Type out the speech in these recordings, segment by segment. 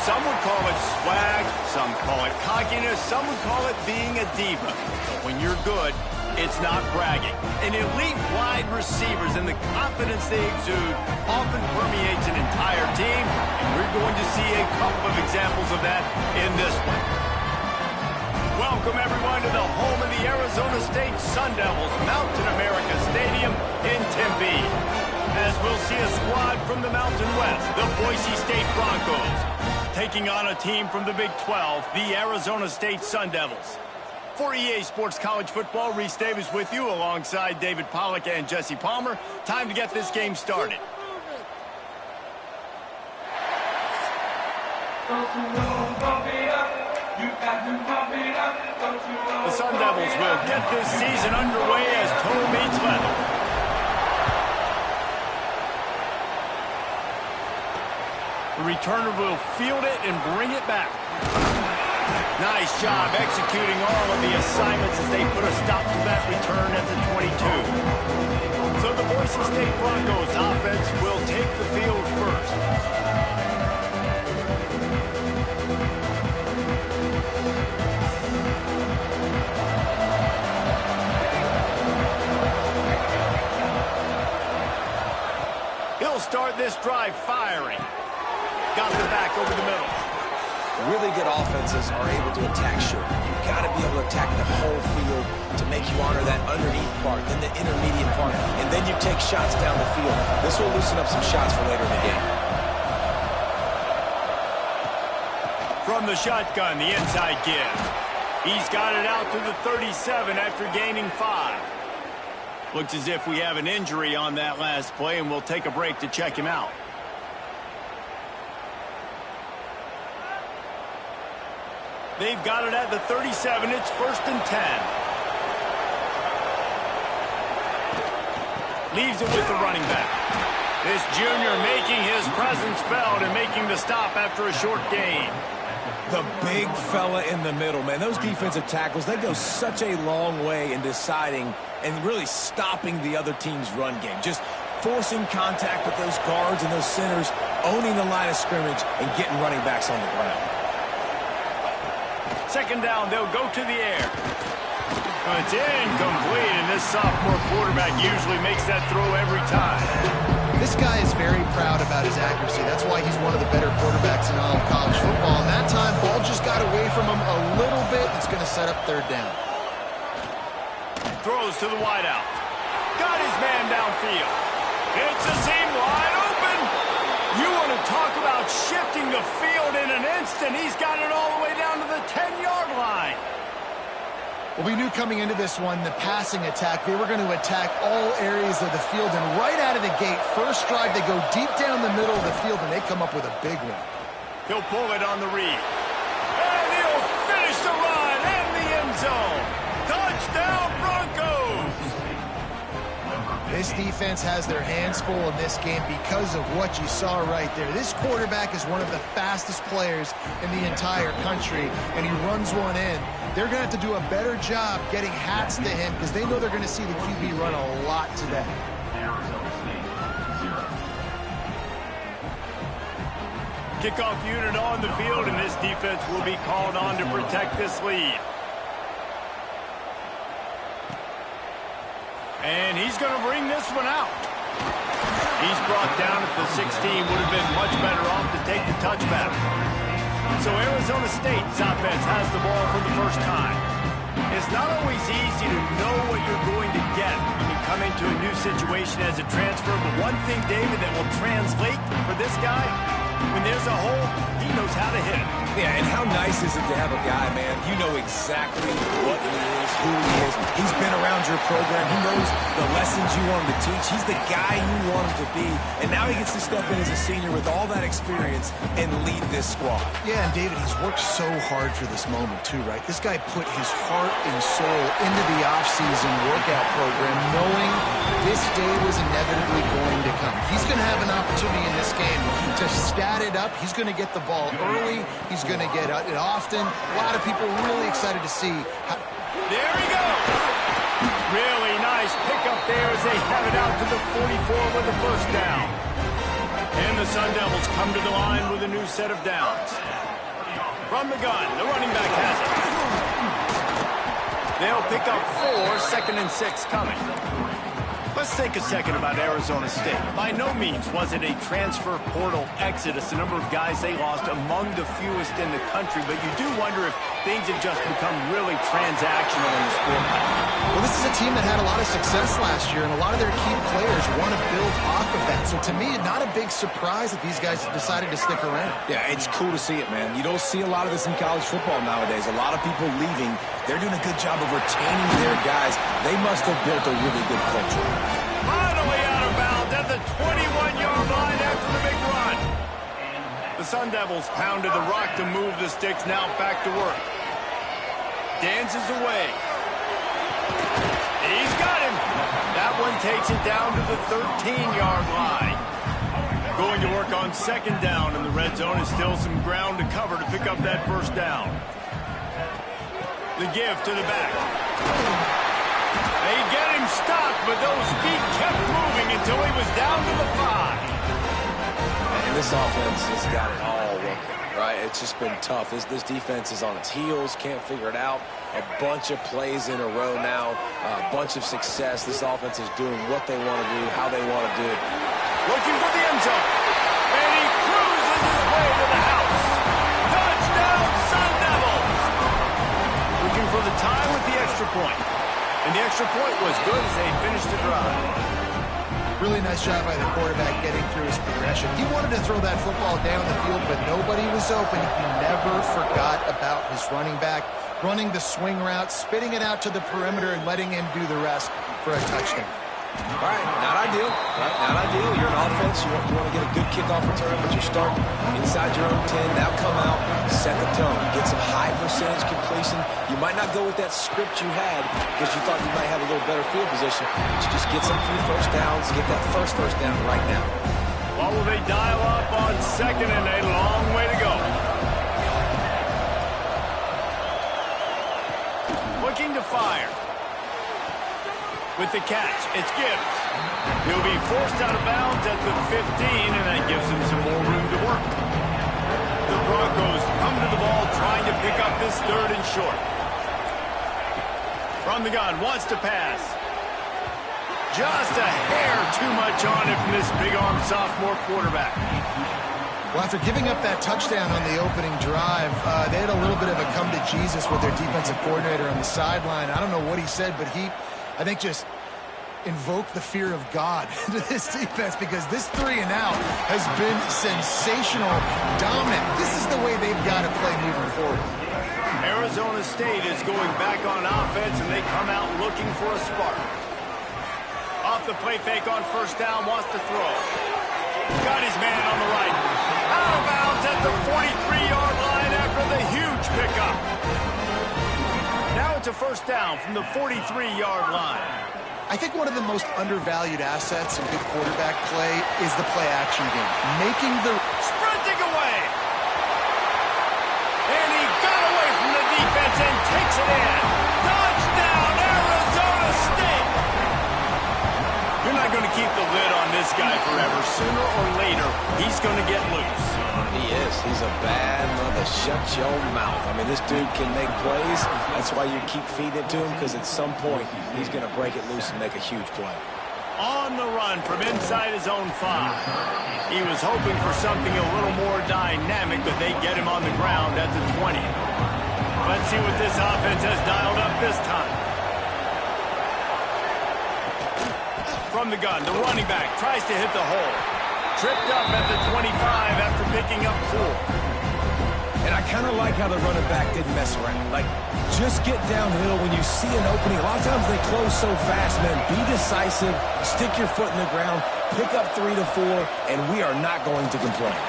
Some would call it swag, some call it cockiness, some would call it being a diva. But when you're good, it's not bragging. An elite wide receivers and the confidence they exude often permeates an entire team, and we're going to see a couple of examples of that in this one. Welcome, everyone, to the home of the Arizona State Sun Devils, Mountain America Stadium in Tempe. As we'll see a squad from the Mountain West, the Boise State Broncos, taking on a team from the Big 12, the Arizona State Sun Devils. For EA Sports College Football, Reese Davis with you alongside David Pollack and Jesse Palmer. Time to get this game started. The Sun Devils will get this season underway as toe meets leather. The returner will field it and bring it back. Nice job executing all of the assignments as they put a stop to that return at the 22. So the Boise State Broncos offense will take the field first. He'll start this drive firing. Got the back over the middle. Really good offenses are able to attack short. You've got to be able to attack the whole field to make you honor that underneath part, then the intermediate part, and then you take shots down the field. This will loosen up some shots for later in the game. From the shotgun, the inside give. He's got it out to the 37 after gaining 5. Looks as if we have an injury on that last play, and we'll take a break to check him out. They've got it at the 37. It's 1st and 10. Leaves it with the running back. This junior making his presence felt and making the stop after a short gain. The big fella in the middle, man. Those defensive tackles, they go such a long way in deciding and really stopping the other team's run game. Just forcing contact with those guards and those centers, owning the line of scrimmage, and getting running backs on the ground. Second down, they'll go to the air. It's incomplete, and this sophomore quarterback usually makes that throw every time. This guy is very proud about his accuracy. That's why he's one of the better quarterbacks in all of college football. And that time, ball just got away from him a little bit. It's going to set up 3rd down. Throws to the wideout. Got his man downfield. It's a seam wide open. You want to talk about shifting the field in an instant. He's got it all the way down to the 10-yard line. Well, we knew coming into this one, the passing attack, they were going to attack all areas of the field. And right out of the gate, first drive, they go deep down the middle of the field, and they come up with a big one. He'll pull it on the read. And he'll finish the run in the end zone. Touchdown, Broncos! This defense has their hands full in this game because of what you saw right there. This quarterback is one of the fastest players in the entire country, and he runs one in. They're going to have to do a better job getting hats to him because they know they're going to see the QB run a lot today. Kickoff unit on the field, and this defense will be called on to protect this lead. And he's going to bring this one out. He's brought down at the 16. Would have been much better off to take the touchback. So Arizona State's offense has the ball for the first time. It's not always easy to know what you're going to get when you come into a new situation as a transfer. But one thing, David, that will translate for this guy, when there's a hole, he knows how to hit it. Yeah, and how nice is it to have a guy, man, you know exactly what he is, who he is. He's been around your program. He knows the lessons you want him to teach. He's the guy you want him to be. And now he gets to step in as a senior with all that experience and lead this squad. Yeah, and David, he's worked so hard for this moment too, right? This guy put his heart and soul into the offseason workout program knowing this day was inevitably going to come. He's going to have an opportunity in this game to stat it up. He's going to get the ball early. He's going to get it often. A lot of people really excited to see how... There he goes. Really nice pickup there as they have it out to the 44 with the first down. And the Sun Devils come to the line with a new set of downs. From the gun, the running back has it. They'll pick up 4, 2nd and 6 coming. Let's take a second about Arizona State. By no means was it a transfer portal exodus. The number of guys they lost among the fewest in the country, but you do wonder if things have just become really transactional in the sport. Well, this is a team that had a lot of success last year, and a lot of their key players want to build off of that. So to me, not a big surprise that these guys decided to stick around. Yeah, it's cool to see it, man. You don't see a lot of this in college football nowadays. A lot of people leaving. They're doing a good job of retaining their guys. They must have built a really good culture. Finally out of bounds at the 21-yard line after the big run. The Sun Devils pounded the rock to move the sticks. Now back to work. Dances away. He's got him. That one takes it down to the 13-yard line. Going to work on 2nd down, and the red zone is still some ground to cover to pick up that 1st down. The give to the back. They get him stopped, but those feet kept moving until he was down to the 5. And this offense has got it all working, right? It's just been tough. This defense is on its heels, can't figure it out. A bunch of plays in a row now, a bunch of success. This offense is doing what they want to do, how they want to do it. Looking for the end zone. And he cruises his way to the house. Touchdown, Sun Devils! Looking for the tie with the extra point. And the extra point was good as they finished the drive. Really nice job by the quarterback getting through his progression. He wanted to throw that football down the field, but nobody was open. He never forgot about his running back, running the swing route, spitting it out to the perimeter, and letting him do the rest for a touchdown. All right, not ideal, right? Not ideal. You're an offense. You want to get a good kickoff return, but you're starting inside your own 10. Now come out, set the tone, get some high percentage completion. You might not go with that script you had because you thought you might have a little better field position, but you just get some few 1st downs, get that first down right now. What will they dial up on 2nd and a long way to go? Looking to fire. With the catch, it's Gibbs. He'll be forced out of bounds at the 15, and that gives him some more room to work. The Broncos come to the ball, trying to pick up this 3rd and short. From the gun, wants to pass. Just a hair too much on it from this big-arm sophomore quarterback. Well, after giving up that touchdown on the opening drive, they had a little bit of a come-to-Jesus with their defensive coordinator on the sideline. I don't know what he said, but I think just invoked the fear of God into this defense because this 3-and-out has been sensational, dominant. This is the way they've got to play moving forward. Arizona State is going back on offense, and they come out looking for a spark. Off the play fake on 1st down, wants to throw. Got his man on the right. Out of bounds at the 43-yard line after the huge pickup. Now it's a 1st down from the 43-yard line. I think one of the most undervalued assets in good quarterback play is the play-action game. Making the... Sprinting away! And he got away from the defense and takes it in. Touchdown, Arizona State! You're not going to keep the lid on this guy forever. Sooner or later, he's going to get loose. He is. He's a bad mother. Shut your mouth. I mean, this dude can make plays. That's why you keep feeding it to him, because at some point, he's going to break it loose and make a huge play. On the run from inside his own 5. He was hoping for something a little more dynamic, but they get him on the ground at the 20. Let's see what this offense has dialed up this time. From the gun, the running back tries to hit the hole. Tripped up at the 25 after picking up 4. And I kind of like how the running back didn't mess around. Like, just get downhill when you see an opening. A lot of times they close so fast, man. Be decisive, stick your foot in the ground, pick up 3 to 4, and we are not going to complain.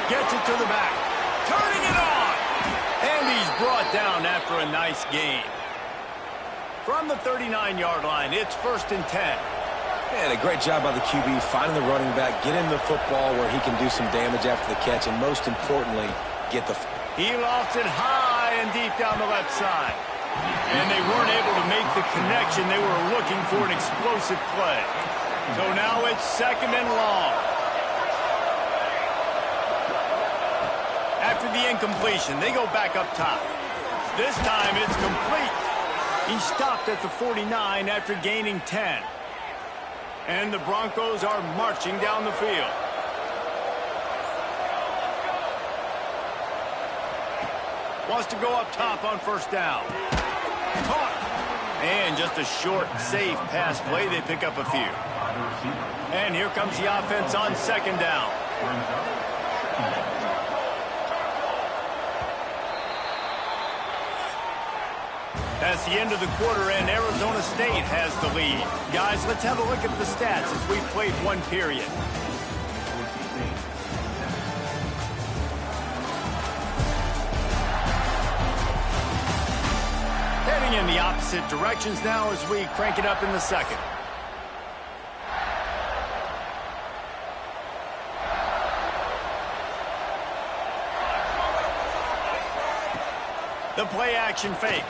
Gets it to the back. Turning it on. And he's brought down after a nice gain. From the 39-yard line, it's 1st and 10. And a great job by the QB finding the running back, get him the football where he can do some damage after the catch, and most importantly, get the... He lofts it high and deep down the left side. And they weren't able to make the connection. They were looking for an explosive play. So now it's 2nd and long. After the incompletion, they go back up top. This time it's complete. He stopped at the 49 after gaining 10. And the Broncos are marching down the field. Wants to go up top on first down. Caught. And just a short, safe pass play. They pick up a few. And here comes the offense on second down. That's the end of the quarter, and Arizona State has the lead. Guys, let's have a look at the stats as we've played one period. Heading in the opposite directions now as we crank it up in the second. The play action fake.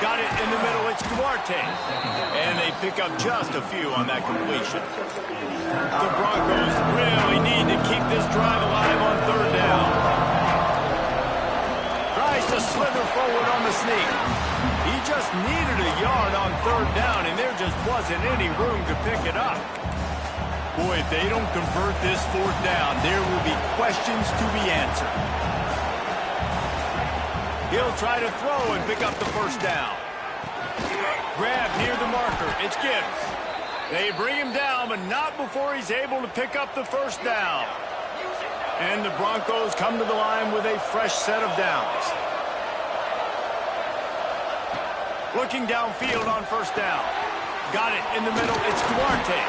Got it in the middle, it's Duarte. And they pick up just a few on that completion. The Broncos really need to keep this drive alive on third down. Tries to slither forward on the sneak. He just needed a yard on third down, and there just wasn't any room to pick it up. Boy, if they don't convert this fourth down, there will be questions to be answered. He'll try to throw and pick up the first down. Grab near the marker. It's Gibbs. They bring him down, but not before he's able to pick up the first down. And the Broncos come to the line with a fresh set of downs. Looking downfield on first down. Got it in the middle. It's Duarte.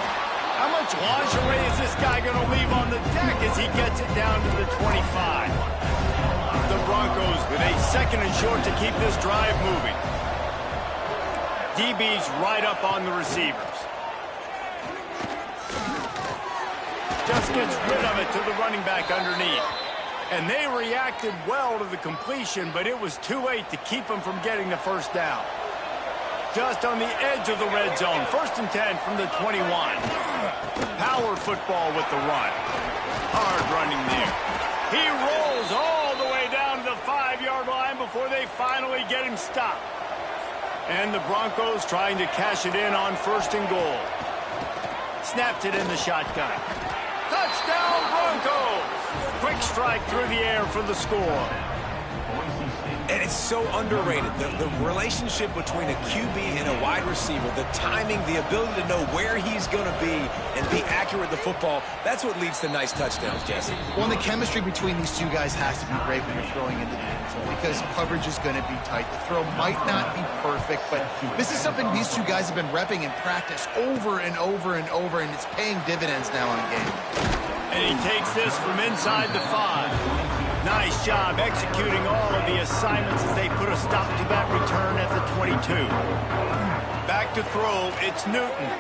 How much lingerie is this guy going to leave on the deck as he gets it down to the 25? The Broncos with a second and short to keep this drive moving. DB's right up on the receivers. Just gets rid of it to the running back underneath. And they reacted well to the completion, but it was too late to keep them from getting the first down. Just on the edge of the red zone. First and 10 from the 21. Power football with the run. Hard running there. He rolls all the way down to the 5-yard line before they finally get him stopped. And the Broncos trying to cash it in on first and goal. Snapped it in the shotgun. Touchdown, Broncos! Quick strike through the air for the score. And it's so underrated. The relationship between a QB and a wide receiver, the timing, the ability to know where he's going to be and be accurate with the football, that's what leads to nice touchdowns, Jesse. Well, and the chemistry between these two guys has to be great when you're throwing into the end zone because coverage is going to be tight. The throw might not be perfect, but this is something these two guys have been repping in practice over and over and over, and it's paying dividends now in the game. And he takes this from inside the 5. Nice job executing all of the assignments as they put a stop to that return at the 22. Back to throw, it's Newton.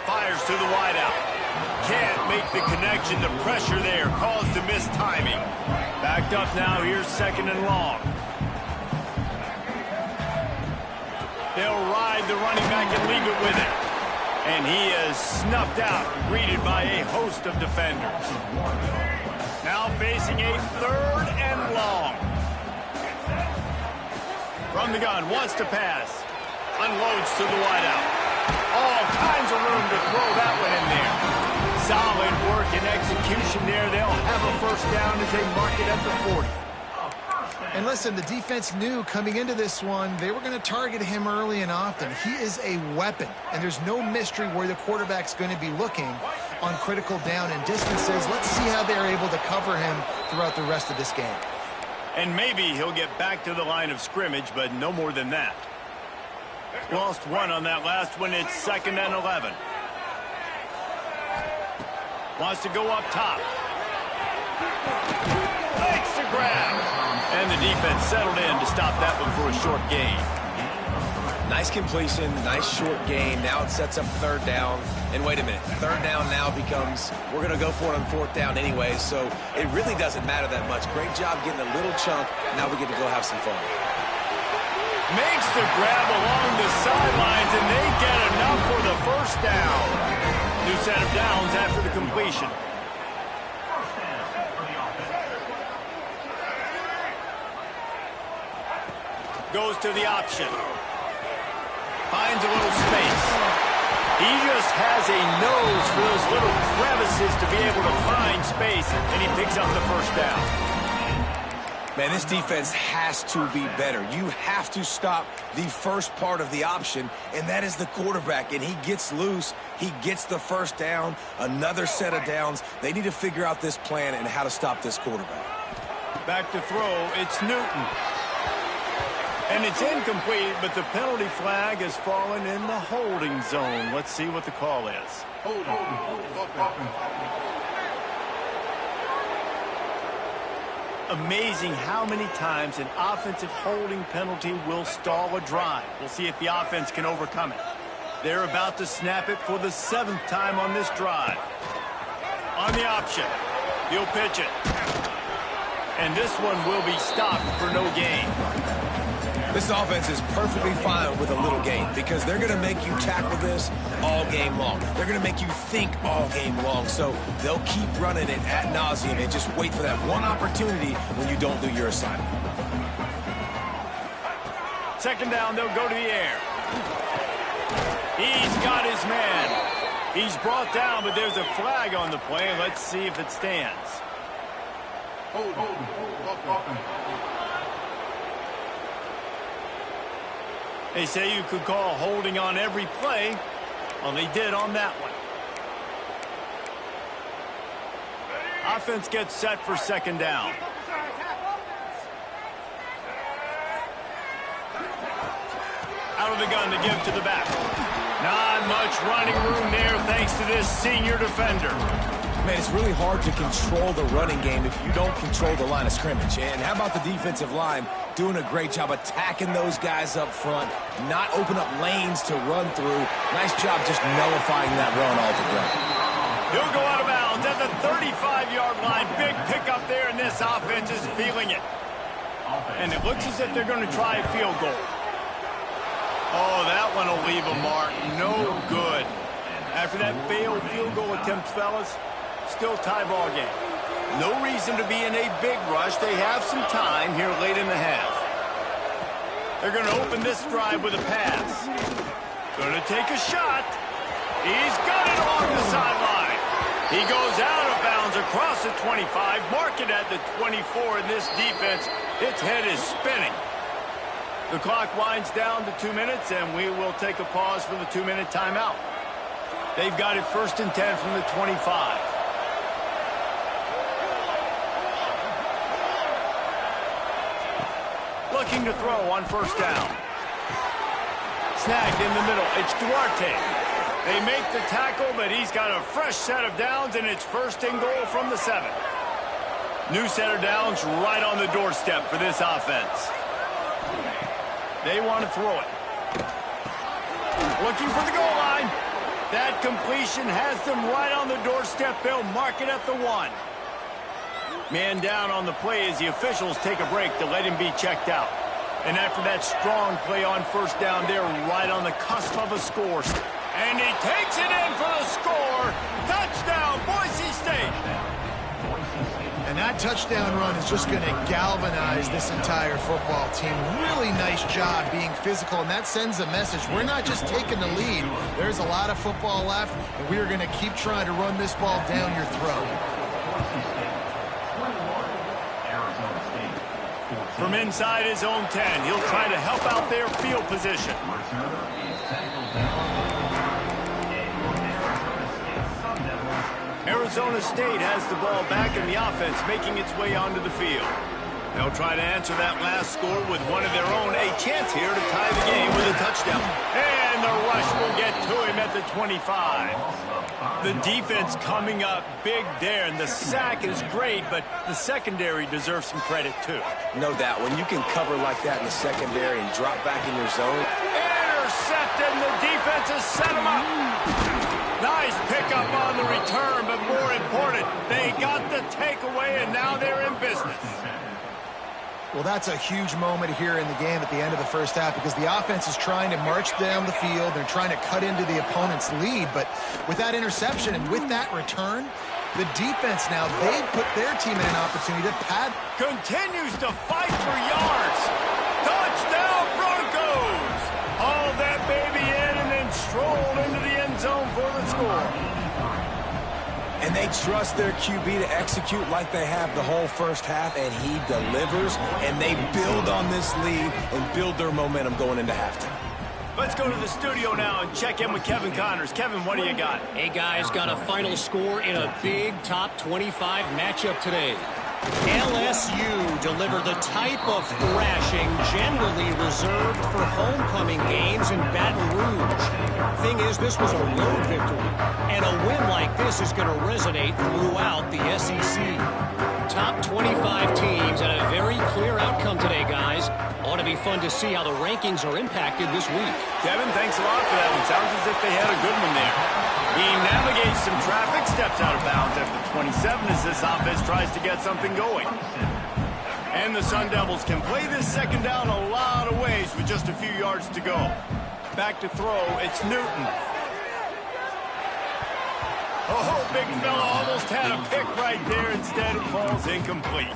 Fires to the wideout. Can't make the connection. The pressure there caused the missed timing. Backed up now, here's second and long. They'll ride the running back and leave it with it. And he is snuffed out, greeted by a host of defenders. Now facing a third and long. From the gun, wants to pass. Unloads to the wideout. All kinds of room to throw that one in there. Solid work and execution there. They'll have a first down as they mark it at the 40. And listen, the defense knew coming into this one, they were going to target him early and often. He is a weapon, and there's no mystery where the quarterback's going to be looking on critical down and distances. Let's see how they're able to cover him throughout the rest of this game. And maybe he'll get back to the line of scrimmage, but no more than that. Lost one on that last one. It's second and 11. Wants to go up top. Makes the grab. And the defense settled in to stop that one for a short gain. Nice completion, nice short gain. Now it sets up third down. And wait a minute, third down now becomes, we're going to go for it on fourth down anyway, so it really doesn't matter that much. Great job getting a little chunk. Now we get to go have some fun. Makes the grab along the sidelines, and they get enough for the first down. New set of downs after the completion. goes to the option. Finds a little space. He just has a nose for those little crevices to be able to find space, and he picks up the first down. Man, this defense has to be better. You have to stop the first part of the option, and that is the quarterback. And he gets loose. He gets the first down, another set of downs. They need to figure out this plan and how to stop this quarterback. Back to throw, it's Newton. And it's incomplete, but the penalty flag has fallen in the holding zone. Let's see what the call is. Amazing how many times an offensive holding penalty will stall a drive. We'll see if the offense can overcome it. They're about to snap it for the 7th time on this drive. On the option, he'll pitch it. And this one will be stopped for no gain. This offense is perfectly fine with a little gain because they're going to make you tackle this all game long. They're going to make you think all game long. So they'll keep running it ad nauseum and just wait for that one opportunity when you don't do your assignment. 2nd down, they'll go to the air. He's got his man. He's brought down, but there's a flag on the play. Let's see if it stands. They say you could call holding on every play. Well, they did on that one. Offense gets set for 2nd down. Out of the gun to give to the back. Not much running room there thanks to this senior defender. Man, it's really hard to control the running game if you don't control the line of scrimmage. And how about the defensive line doing a great job attacking those guys up front, not open up lanes to run through. Nice job just nullifying that run altogether. He'll go out of bounds at the 35-yard line. Big pickup there, and this offense is feeling it. And it looks as if they're going to try a field goal. Oh, that one will leave a mark. No good. After that failed field goal attempt, fellas, still tie ball game. No reason to be in a big rush. They have some time here late in the half. They're going to open this drive with a pass. Going to take a shot. He's got it along the sideline. He goes out of bounds across the 25, mark it at the 24, and this defense, its head is spinning. The clock winds down to 2 minutes, and we will take a pause for the 2-minute timeout. They've got it 1st and 10 from the 25. Looking to throw on 1st down. Snagged in the middle. It's Duarte. They make the tackle, but he's got a fresh set of downs, and it's 1st and goal from the 7. New set of downs right on the doorstep for this offense. They want to throw it. Looking for the goal line. That completion has them right on the doorstep. They'll mark it at the 1. Man down on the play as the officials take a break to let him be checked out. And after that strong play on 1st down, they're right on the cusp of a score. And he takes it in for the score. Touchdown, Boise State. And that touchdown run is just going to galvanize this entire football team. Really nice job being physical, and that sends a message. We're not just taking the lead. There's a lot of football left, and we are going to keep trying to run this ball down your throat. From inside his own 10, he'll try to help out their field position. Arizona State has the ball back in the offense, making its way onto the field. They'll try to answer that last score with one of their own. A chance here to tie the game with a touchdown. And the rush will get to him at the 25. The defense coming up big there, and the sack is great, but the secondary deserves some credit too. No doubt. When you can cover like that in the secondary and drop back in your zone. Intercepted, and the defense has set him up. Nice pickup on the return, but more important, they got the takeaway, and now they're in business. Well, that's a huge moment here in the game at the end of the first half because the offense is trying to march down the field. They're trying to cut into the opponent's lead, but with that interception and with that return, the defense now, they put their team in an opportunity to pad. Continues to fight for yards. Touchdown, score. And they trust their QB to execute like they have the whole first half, and he delivers, and they build on this lead and build their momentum going into halftime. Let's go to the studio now and check in with Kevin Connors. Kevin, what do you got? Hey, guys, got a final score in a big top 25 matchup today. LSU delivered the type of thrashing generally reserved for homecoming games in Baton Rouge. Thing is, this was a road victory, and a win like this is going to resonate throughout the SEC. Top 25 teams and a very clear outcome today, guys. Ought to be fun to see how the rankings are impacted this week. Kevin, thanks a lot for that one. Sounds as if they had a good one there. He navigates some traffic, steps out of bounds at the 27 as this offense tries to get something going. And the Sun Devils can play this second down a lot of ways with just a few yards to go. Back to throw, it's Newton. Oh, big fella almost had a pick right there. Instead, it falls incomplete.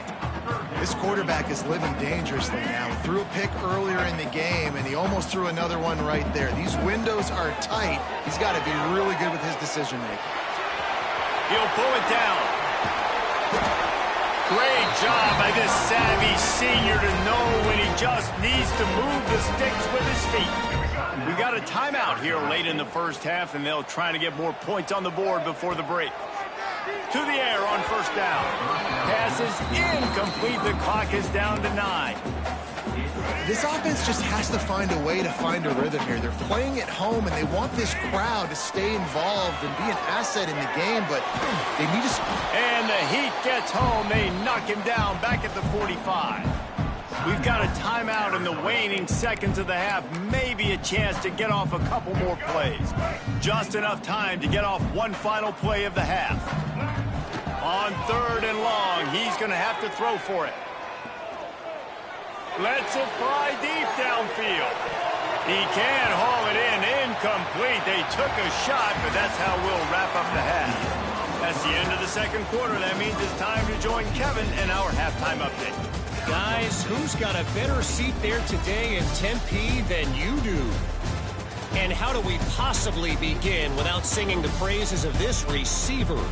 This quarterback is living dangerously now. He threw a pick earlier in the game, and he almost threw another one right there. These windows are tight. He's got to be really good with his decision-making. He'll pull it down. Great job by this savvy senior to know when he just needs to move the sticks with his feet. We got a timeout here late in the first half, and they'll try to get more points on the board before the break. To the air on first down. Pass is incomplete. The clock is down to 9. This offense just has to find a way to find a rhythm here. They're playing at home, and they want this crowd to stay involved and be an asset in the game, but they need to... And the Heat gets home. They knock him down back at the 45. We've got a timeout in the waning seconds of the half. Maybe a chance to get off a couple more plays. Just enough time to get off one final play of the half. On third and long, he's going to have to throw for it. Lets it fly deep downfield. He can haul it in. Incomplete. They took a shot, but that's how we'll wrap up the half. That's the end of the second quarter. That means it's time to join Kevin in our halftime update. Guys, who's got a better seat there today in Tempe than you do? And how do we possibly begin without singing the praises of this receiver?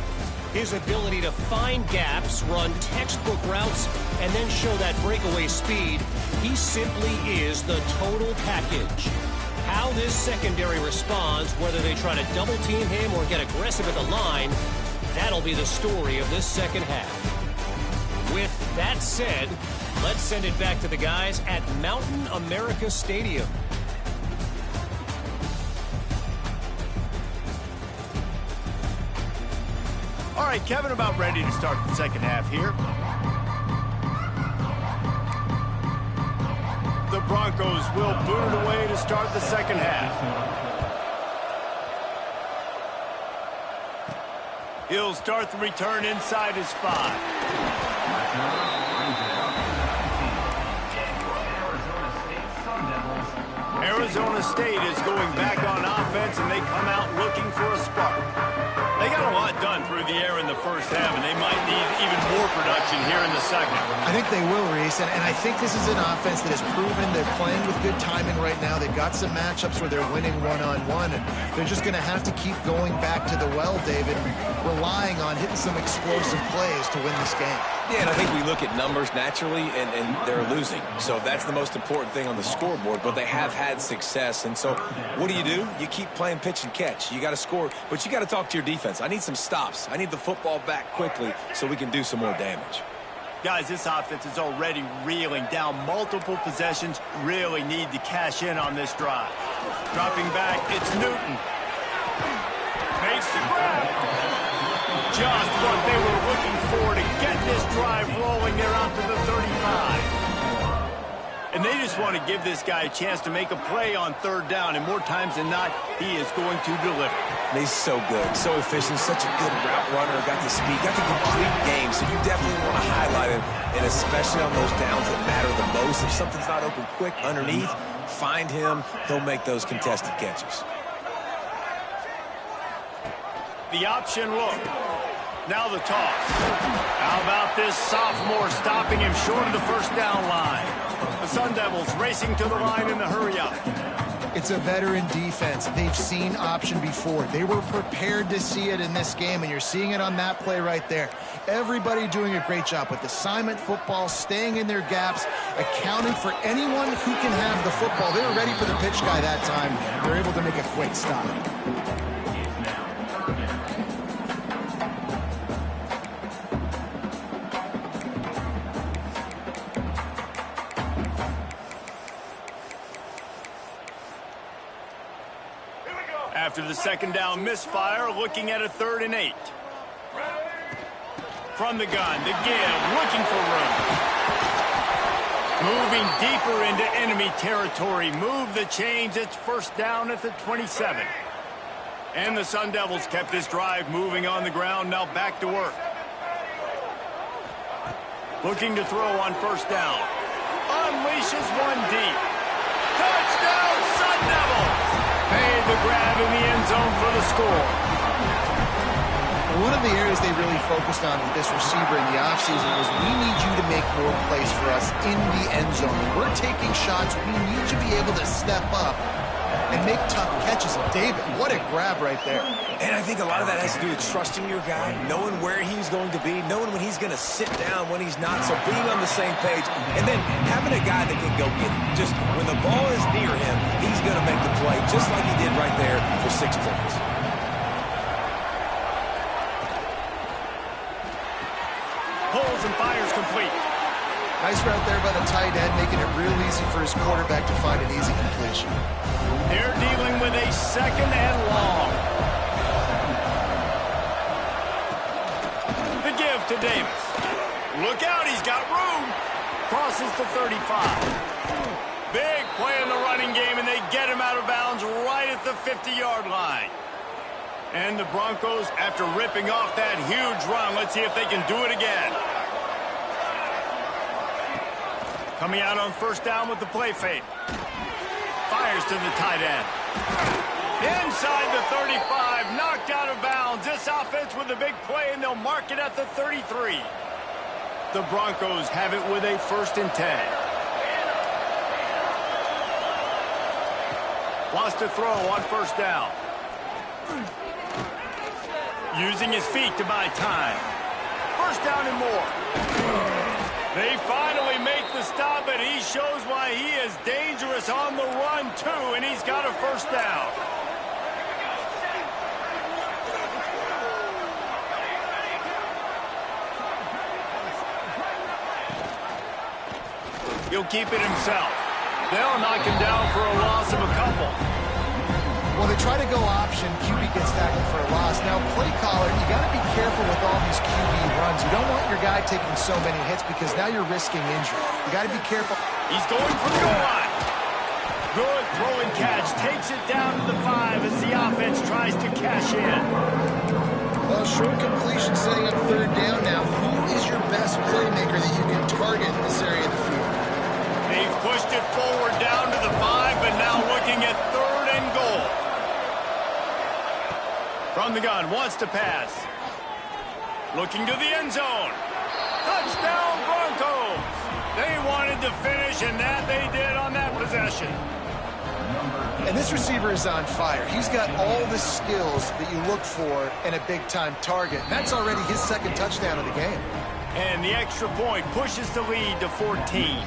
His ability to find gaps, run textbook routes, and then show that breakaway speed. He simply is the total package. How this secondary responds, whether they try to double team him or get aggressive at the line, that'll be the story of this second half. With that said, let's send it back to the guys at Mountain America Stadium. All right, Kevin, about ready to start the second half here. The Broncos will boot it away to start the second half. He'll start the return inside his 5. Arizona State is going back on offense, and they come out looking for a spark. They got a lot done through the air in the first half, and they might need even more production here in the second. I think they will, Reese, and I think this is an offense that has proven they're playing with good timing right now. They've got some matchups where they're winning one-on-one, and they're just going to have to keep going back to the well, David, relying on hitting some explosive plays to win this game. Yeah, and I think we look at numbers naturally, and they're losing. So that's the most important thing on the scoreboard, but they have had success. And so what do? You keep playing pitch and catch. You got to score, but you got to talk to your defense. I need some stops. I need the football back quickly so we can do some more damage. Guys, this offense is already reeling down multiple possessions. Really need to cash in on this drive. Dropping back, it's Newton. Makes the grab. Just what they were looking for to get this drive rolling. They're out to the 35. And they just want to give this guy a chance to make a play on third down. And more times than not, he is going to deliver. He's so good, so efficient, such a good route runner, got the speed, got the complete game. So you definitely want to highlight him, and especially on those downs that matter the most. If something's not open quick underneath, find him. He'll make those contested catches. The option look. Now the toss. How about this sophomore stopping him short of the first down line? The Sun Devils racing to the line in the hurry-up. It's a veteran defense. They've seen option before. They were prepared to see it in this game, and you're seeing it on that play right there. Everybody doing a great job with assignment football, staying in their gaps, accounting for anyone who can have the football. They were ready for the pitch guy that time. They're able to make a quick stop. After the second down misfire, looking at a 3rd and 8. From the gun, the give, looking for room. Moving deeper into enemy territory. Move the chains. It's 1st down at the 27. And the Sun Devils kept this drive moving on the ground. Now back to work. Looking to throw on 1st down. Unleashes one deep. Touchdown, Sun Devils! Made the grab in the end zone for the score. One of the areas they really focused on with this receiver in the offseason was we need you to make more plays for us in the end zone. When we're taking shots, we need you to be able to step up and make tough catches. And David, what a grab right there. And I think a lot of that has to do with trusting your guy, knowing where he's going to be, knowing when he's going to sit down, when he's not, so being on the same page, and then having a guy that can go get it. Just when the ball is near him, he's going to make the play, just like he did right there for 6 points. Pulls and fires complete. Nice route there by the tight end, making it real easy for his quarterback to find an easy completion. They're dealing with a 2nd and long. The give to Davis. Look out, he's got room. Crosses the 35. Big play in the running game, and they get him out of bounds right at the 50-yard line. And the Broncos, after ripping off that huge run, let's see if they can do it again. Coming out on 1st down with the play fake. Fires to the tight end. Inside the 35, knocked out of bounds. This offense with a big play, and they'll mark it at the 33. The Broncos have it with a 1st and 10. Wants to throw on 1st down. Using his feet to buy time. 1st down and more. They finally make the stop, and he shows why he is dangerous on the run, too, and he's got a 1st down. He'll keep it himself. They'll knock him down for a loss of a couple. Well, they try to go option. QB gets tackled for a loss. Now, play caller, you got to be careful with all these QB runs. You don't want your guy taking so many hits because now you're risking injury. You got to be careful. He's going for the goal line. Good throw and catch. Takes it down to the 5 as the offense tries to cash in. Well, short completion setting up 3rd down now. Who is your best playmaker that you can target in this area of the field? They've pushed it forward down to the 5, but now looking at 3rd and goal. From the gun, wants to pass. Looking to the end zone. Touchdown, Broncos! They wanted to finish, and that they did on that possession. And this receiver is on fire. He's got all the skills that you look for in a big-time target. And that's already his 2nd touchdown of the game. And the extra point pushes the lead to 14.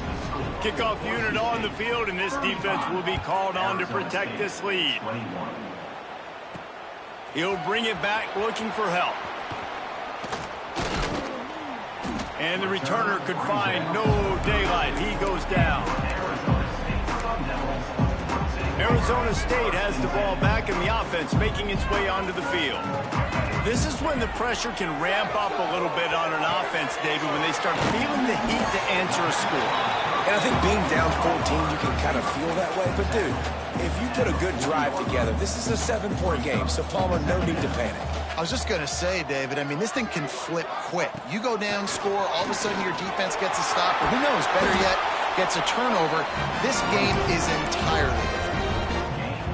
Kickoff unit on the field, and this defense will be called on to protect this lead. He'll bring it back looking for help. And the returner could find no daylight. He goes down. Arizona State has the ball back in the offense, making its way onto the field. This is when the pressure can ramp up a little bit on an offense, David, when they start feeling the heat to answer a score. And I think being down 14, you can kind of feel that way. But, dude, if you put a good drive together, this is a 7-point game, so Palmer, no need to panic. I was just going to say, David, I mean, this thing can flip quick. You go down, score, all of a sudden your defense gets a stop, or who knows, better yet, gets a turnover. This game is entirely different.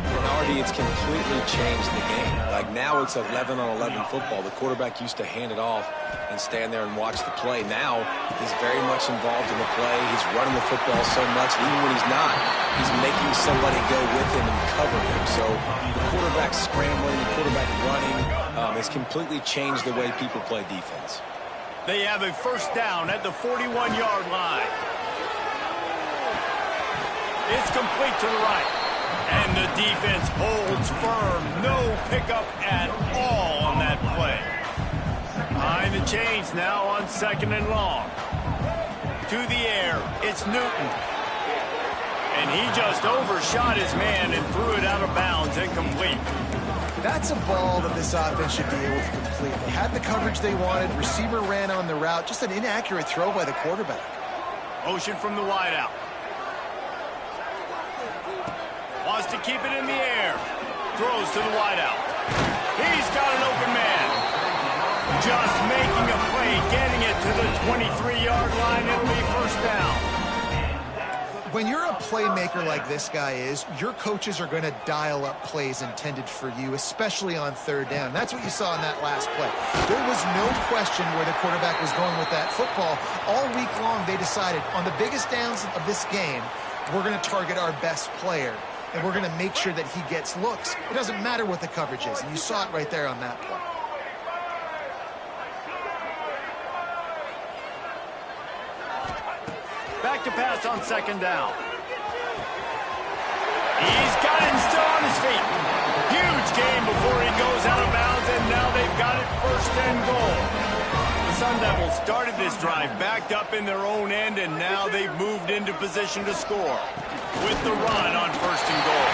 And Artie, it's completely changed the game. Like, Now it's 11-on-11 football. The quarterback used to hand it off and stand there and watch the play. Now he's very much involved in the play. He's running the football so much, even when he's not, he's making somebody go with him and cover him. So the quarterback scrambling, the quarterback running has completely changed the way people play defense. They have a first down at the 41-yard line. It's complete to the right. And the defense holds firm. No pickup at all on that play. Behind the chains now on 2nd and long. To the air, it's Newton. And he just overshot his man and threw it out of bounds and complete. That's a ball that this offense should be able to complete. They had the coverage they wanted. Receiver ran on the route. Just an inaccurate throw by the quarterback. Motion from the wideout. Wants to keep it in the air. Throws to the wideout. He's got an open man. Just making a play, getting it to the 23-yard line. It'll be first down. When you're a playmaker like this guy is, your coaches are going to dial up plays intended for you, especially on 3rd down. That's what you saw in that last play. There was no question where the quarterback was going with that football. All week long, they decided on the biggest downs of this game, we're going to target our best player, and we're going to make sure that he gets looks. It doesn't matter what the coverage is, and you saw it right there on that play. Back to pass on 2nd down. He's got it still on his feet. Huge gain before he goes out of bounds, and now they've got it 1st and goal. The Sun Devils started this drive backed up in their own end, and now they've moved into position to score with the run on 1st and goal.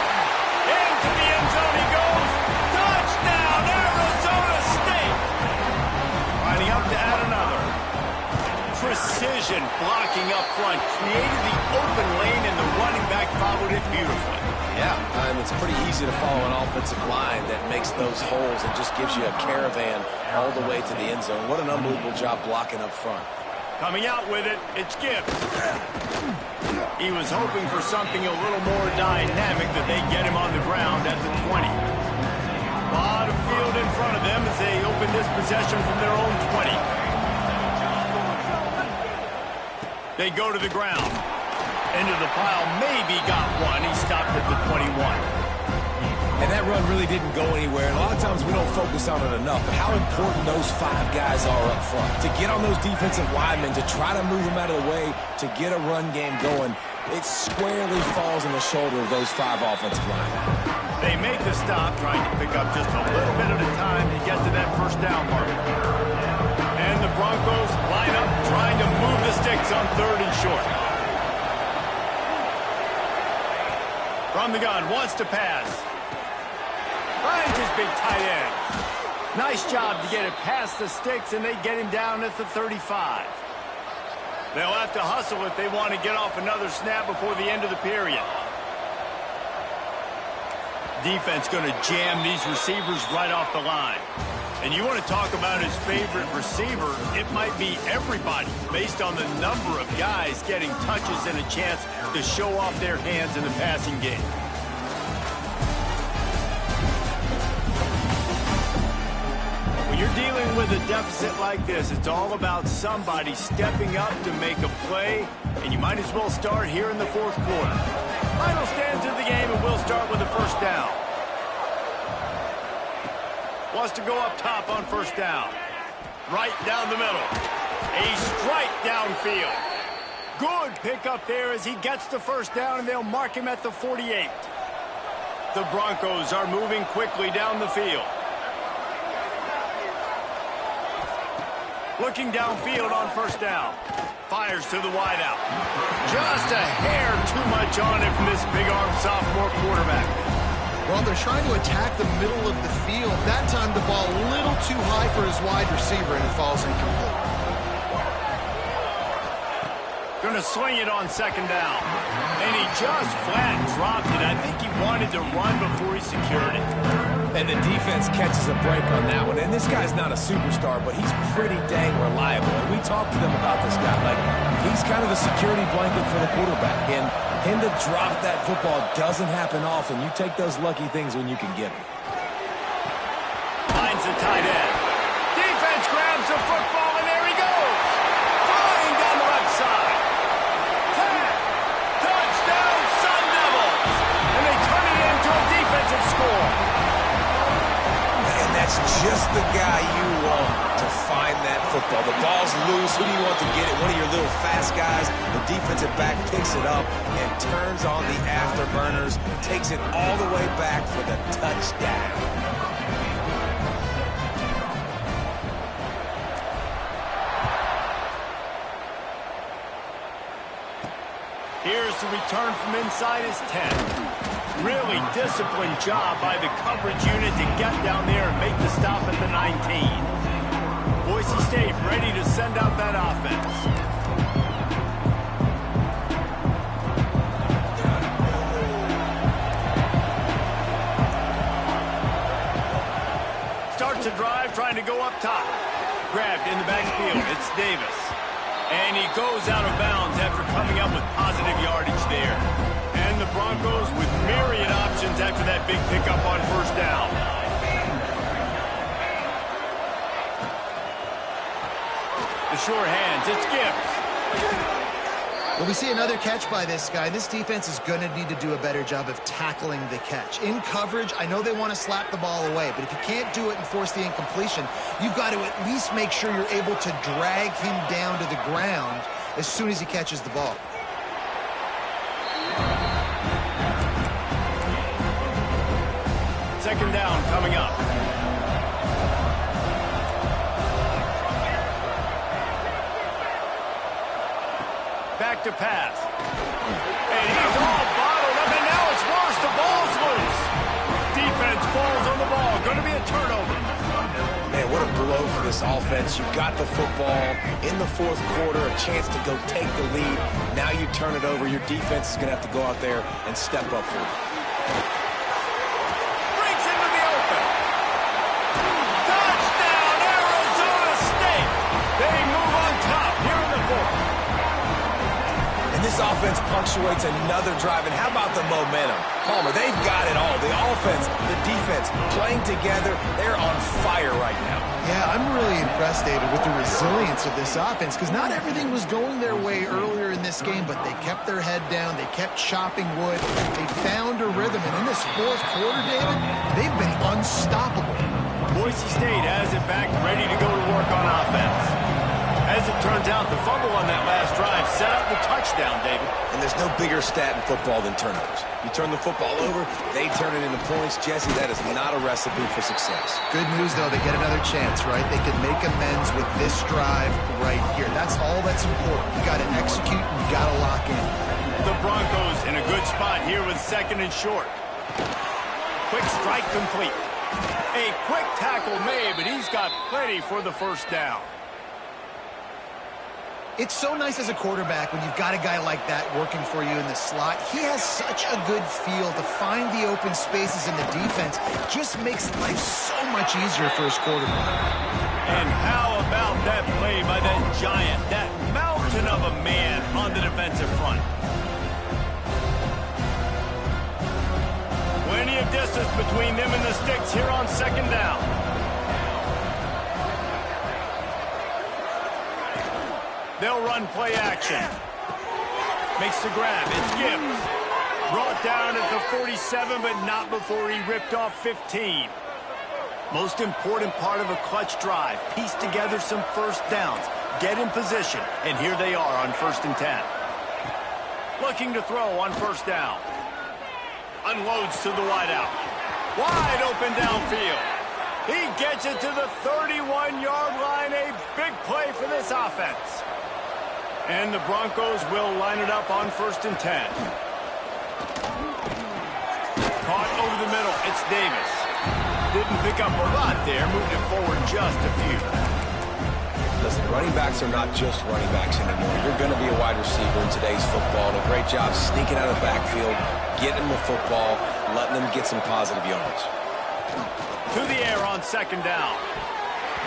Into the end zone he goes. Touchdown, Arizona State. Lining up to add another. Precision blocking up front, created the open lane, and the running back followed it beautifully. Yeah, it's pretty easy to follow an offensive line that makes those holes and just gives you a caravan all the way to the end zone. What an unbelievable job blocking up front. Coming out with it, it's Gibbs. He was hoping for something a little more dynamic, that they get him on the ground at the 20. A lot of field in front of them as they open this possession from their own 20. They go to the ground. Into the pile, maybe got one. He stopped at the 21. And that run really didn't go anywhere. And a lot of times we don't focus on it enough, but how important those 5 guys are up front. To get on those defensive linemen, to try to move them out of the way, to get a run game going, it squarely falls on the shoulder of those 5 offensive linemen. They make the stop, trying to pick up just a little bit at a time to get to that first down marker. And the Broncos line up, trying to move the sticks on 3rd and short. From the gun, wants to pass. Finds his big tight end. Nice job to get it past the sticks, and they get him down at the 35. They'll have to hustle if they want to get off another snap before the end of the period. Defense going to jam these receivers right off the line. And you want to talk about his favorite receiver, it might be everybody, based on the number of guys getting touches and a chance to show off their hands in the passing game. When you're dealing with a deficit like this, it's all about somebody stepping up to make a play, and you might as well start here in the 4th quarter. Final stands of the game, and we'll start with the first down. Wants to go up top on 1st down. Right down the middle. A strike downfield. Good pickup there as he gets the first down, and they'll mark him at the 48. The Broncos are moving quickly down the field. Looking downfield on 1st down. Fires to the wideout. Just a hair too much on it from this big-armed sophomore quarterback. Well, they're trying to attack the middle of the field. That time the ball a little too high for his wide receiver, and it falls incomplete. Going to swing it on 2nd down. And he just flat dropped it. I think he wanted to run before he secured it. And the defense catches a break on that one. And this guy's not a superstar, but he's pretty dang reliable. And we talked to them about this guy. Like, he's kind of the security blanket for the quarterback. And him to drop that football doesn't happen often. You take those lucky things when you can get them. football, and there he goes. Flying down the left side. Touchdown, Sun Devils. And they turn it into a defensive score. And that's just the guy you want to find that football. The ball's loose. Who do you want to get it? One of your little fast guys. The defensive back picks it up and turns on the afterburners, takes it all the way back for the touchdown. Here's the return from inside his 10. Really disciplined job by the coverage unit to get down there and make the stop at the 19. Boise State ready to send out that offense. Starts a drive trying to go up top. Grabbed in the backfield. It's Davis. And he goes out of bounds after coming up with positive yardage there. And the Broncos with myriad options after that big pickup on first down. The short hands, it's Gibbs. Well, we see another catch by this guy. This defense is going to need to do a better job of tackling the catch. In coverage, I know they want to slap the ball away, but if you can't do it and force the incompletion, you've got to at least make sure you're able to drag him down to the ground as soon as he catches the ball. Second down coming up. Back to pass. And he's all bottled up, and now it's worse. The ball's loose. Defense falls on the ball. Going to be a turnover. Man, what a blow for this offense. You got the football in the fourth quarter, a chance to go take the lead. Now you turn it over. Your defense is going to have to go out there and step up for you. Breaks into the open. Touchdown, Arizona State. They move on top here in the fourth. And this offense punctuates another drive. And how about the momentum? Palmer, they've got it all. The offense, the defense, playing together. They're on fire right now. Yeah, I'm really impressed, David, with the resilience of this offense, because not everything was going their way earlier in this game, but they kept their head down. They kept chopping wood. They found a rhythm. And in this fourth quarter, David, they've been unstoppable. Boise State has it back, ready to go to work on offense. As it turns out, the fumble on that last drive set up the touchdown, David. And there's no bigger stat in football than turnovers. You turn the football over, they turn it into points. Jesse, that is not a recipe for success. Good news, though, they get another chance, right? They can make amends with this drive right here. That's all that's important. You got to execute, and you got to lock in. The Broncos in a good spot here with second and short. Quick strike complete. A quick tackle made, but he's got plenty for the first down. It's so nice as a quarterback when you've got a guy like that working for you in the slot. He has such a good feel to find the open spaces in the defense. Just makes life so much easier for his quarterback. And how about that play by that giant, that mountain of a man on the defensive front? Plenty of distance between them and the sticks here on second down. They'll run play action. Makes the grab. It's Gibbs. Brought down at the 47, but not before he ripped off 15. Most important part of a clutch drive. Piece together some first downs. Get in position. And here they are on 1st and 10. Looking to throw on first down. Unloads to the wideout. Wide open downfield. He gets it to the 31-yard line. A big play for this offense. And the Broncos will line it up on 1st and 10. Caught over the middle. It's Davis. Didn't pick up a lot there. Moved it forward just a few. Listen, running backs are not just running backs anymore. You're going to be a wide receiver in today's football. And a great job sneaking out of the backfield, getting the football, letting them get some positive yards. To the air on second down.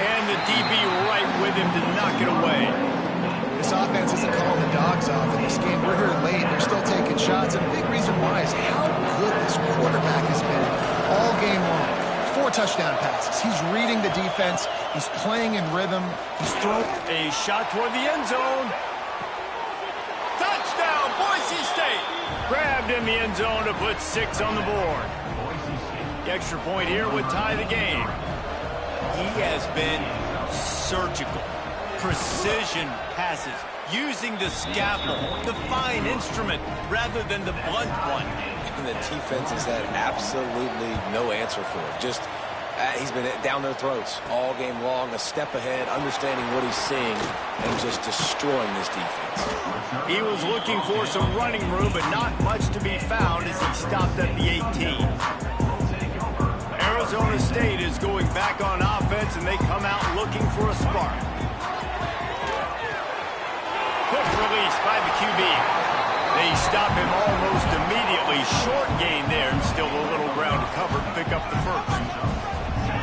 And the DB right with him to knock it away. This offense isn't calling the dogs off in this game. We're here late. They're still taking shots. And a big reason why is how good this quarterback has been all game long. 4 touchdown passes. He's reading the defense. He's playing in rhythm. He's throwing. A shot toward the end zone. Touchdown, Boise State. Grabbed in the end zone to put 6 on the board. The extra point here would tie the game. He has been surgical. Precision passes. Using the scalpel, the fine instrument, rather than the blunt one. And the defense has had absolutely no answer for it. Just, he's been down their throats all game long, a step ahead, understanding what he's seeing, and just destroying this defense. He was looking for some running room, but not much to be found as he stopped at the 18. Arizona State is going back on offense, and they come out looking for a spark. Quick release by the QB. They stop him almost immediately. Short gain there, and still a little ground to cover to pick up the first.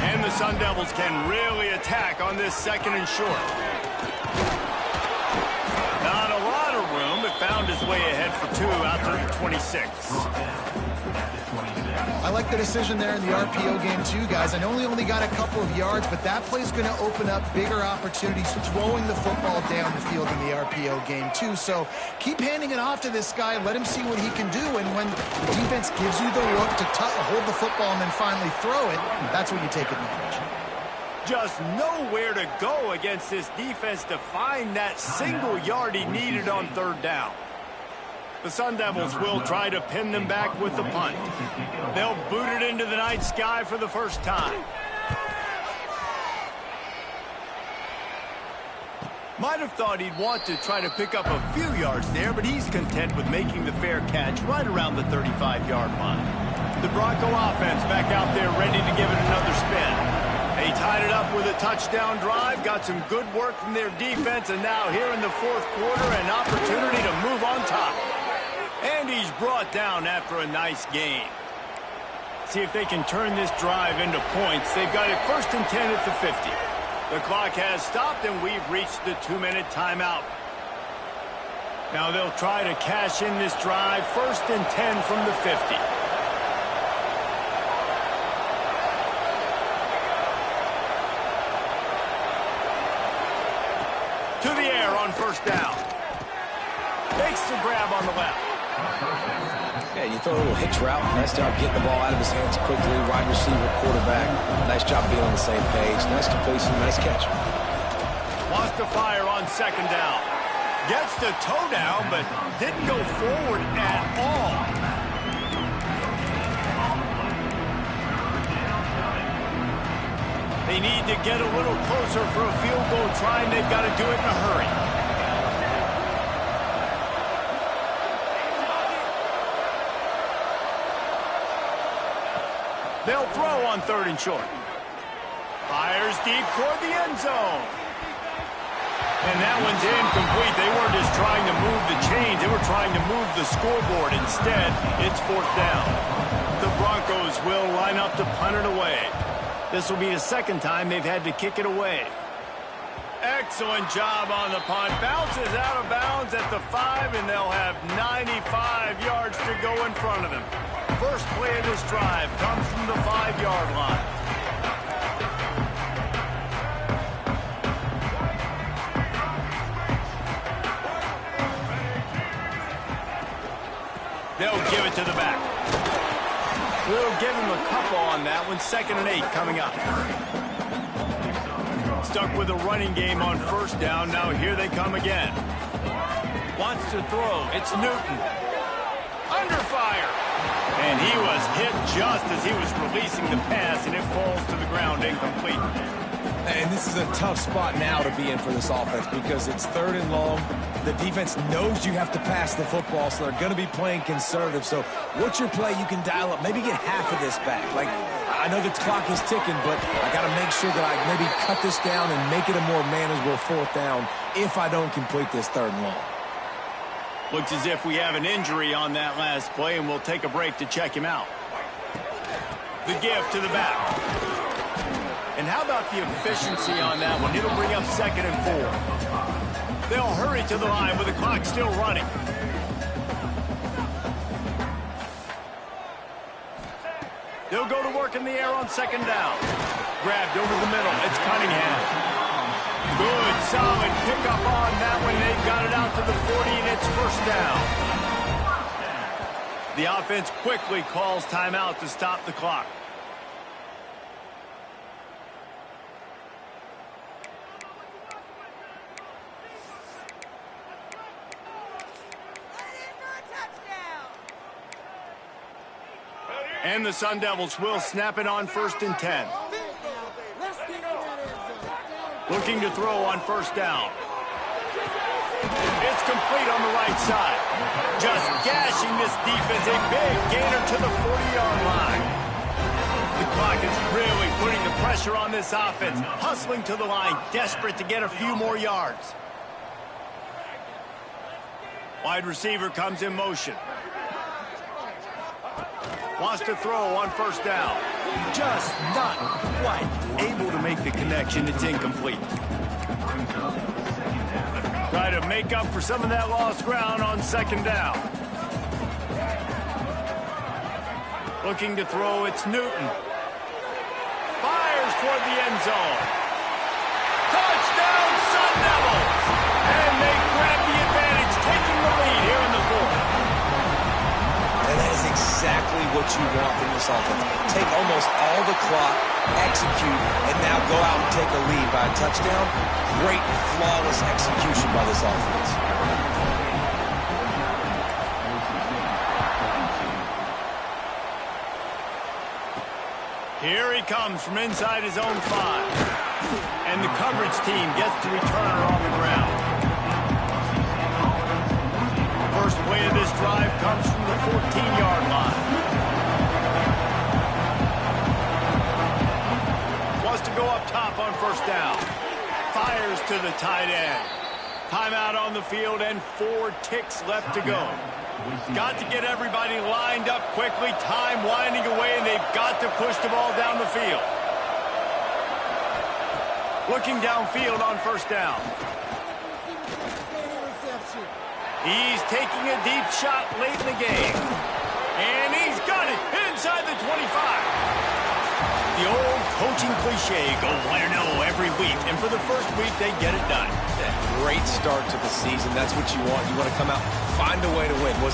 And the Sun Devils can really attack on this 2nd and short. Not a lot of room, but found his way ahead for 2 out to the 26. I like the decision there in the RPO game too, guys. I know he only got a couple of yards, but that play's going to open up bigger opportunities throwing the football down the field in the RPO game too. So keep handing it off to this guy. Let him see what he can do. And when the defense gives you the look to hold the football and then finally throw it, that's when you take advantage. Just nowhere to go against this defense to find that single yard he needed on 3rd down. The Sun Devils will try to pin them back with the punt. They'll boot it into the night sky for the first time. Might have thought he'd want to try to pick up a few yards there, but he's content with making the fair catch right around the 35-yard line. The Bronco offense back out there ready to give it another spin. They tied it up with a touchdown drive, got some good work from their defense, and now here in the 4th quarter, an opportunity to move on top. And he's brought down after a nice gain. See if they can turn this drive into points. They've got it 1st and 10 at the 50. The clock has stopped, and we've reached the 2-minute timeout. Now they'll try to cash in this drive. 1st and 10 from the 50. To the air on 1st down. Makes the grab on the left. Yeah, you throw a little hitch route. Nice job getting the ball out of his hands quickly. Wide receiver, quarterback. Nice job being on the same page. Nice completion, nice catch. Wants to fire on 2nd down. Gets the toe down, but didn't go forward at all. They need to get a little closer for a field goal try, and they've got to do it in a hurry. They'll throw on 3rd and short. Fires deep toward the end zone. And that one's incomplete. They weren't just trying to move the chains. They were trying to move the scoreboard. Instead, it's 4th down. The Broncos will line up to punt it away. This will be the 2nd time they've had to kick it away. Excellent job on the punt. Bounces out of bounds at the 5, and they'll have 95 yards to go in front of them. First play of this drive comes from the 5-yard line. They'll give it to the back. We'll give him a couple on that one. 2nd and 8 coming up. Stuck with a running game on 1st down. Now here they come again. Wants to throw. It's Newton. Under fire. And he was hit just as he was releasing the pass, and it falls to the ground incomplete. And this is a tough spot now to be in for this offense because it's 3rd and long. The defense knows you have to pass the football, so they're going to be playing conservative. So what's your play you can dial up? Maybe get half of this back. Like, I know the clock is ticking, but I got to make sure that I maybe cut this down and make it a more manageable 4th down if I don't complete this 3rd and long. Looks as if we have an injury on that last play, and we'll take a break to check him out. The give to the back. And how about the efficiency on that one? It'll bring up 2nd and 4. They'll hurry to the line with the clock still running. They'll go to work in the air on second down. Grabbed over the middle. It's Cunningham. Good, solid pickup on that one. They've got it out to the 40, and it's first down. The offense quickly calls timeout to stop the clock. And the Sun Devils will snap it on 1st and 10. Looking to throw on first down. It's complete on the right side. Just gashing this defense. A big gainer to the 40-yard line. The clock is really putting the pressure on this offense. Hustling to the line, desperate to get a few more yards. Wide receiver comes in motion. Wants to throw on first down. Just not quite able to make the connection. It's incomplete. Try to make up for some of that lost ground on second down. Looking to throw, it's Newton. Fires toward the end zone. Touchdown, Sun Devils! And they grab the advantage, taking the lead here in the fourth. And that is exactly what you want from this offense. Take almost all the clock, execute, and now go out and take a lead by a touchdown. Great, flawless execution by this offense. Here he comes from inside his own 5. And the coverage team gets the returner on the ground. First play of this drive comes from the 14-yard line. Wants to go up top on first down. Fires to the tight end. Timeout on the field and 4 ticks left to go. Got to get everybody lined up quickly. Time winding away, and they've got to push the ball down the field. Looking downfield on first down. He's taking a deep shot late in the game. And he's got it inside the 25. The old coaching cliche, go win or no every week. And for the first week, they get it done. Great start to the season. That's what you want. You want to come out, find a way to win. Was it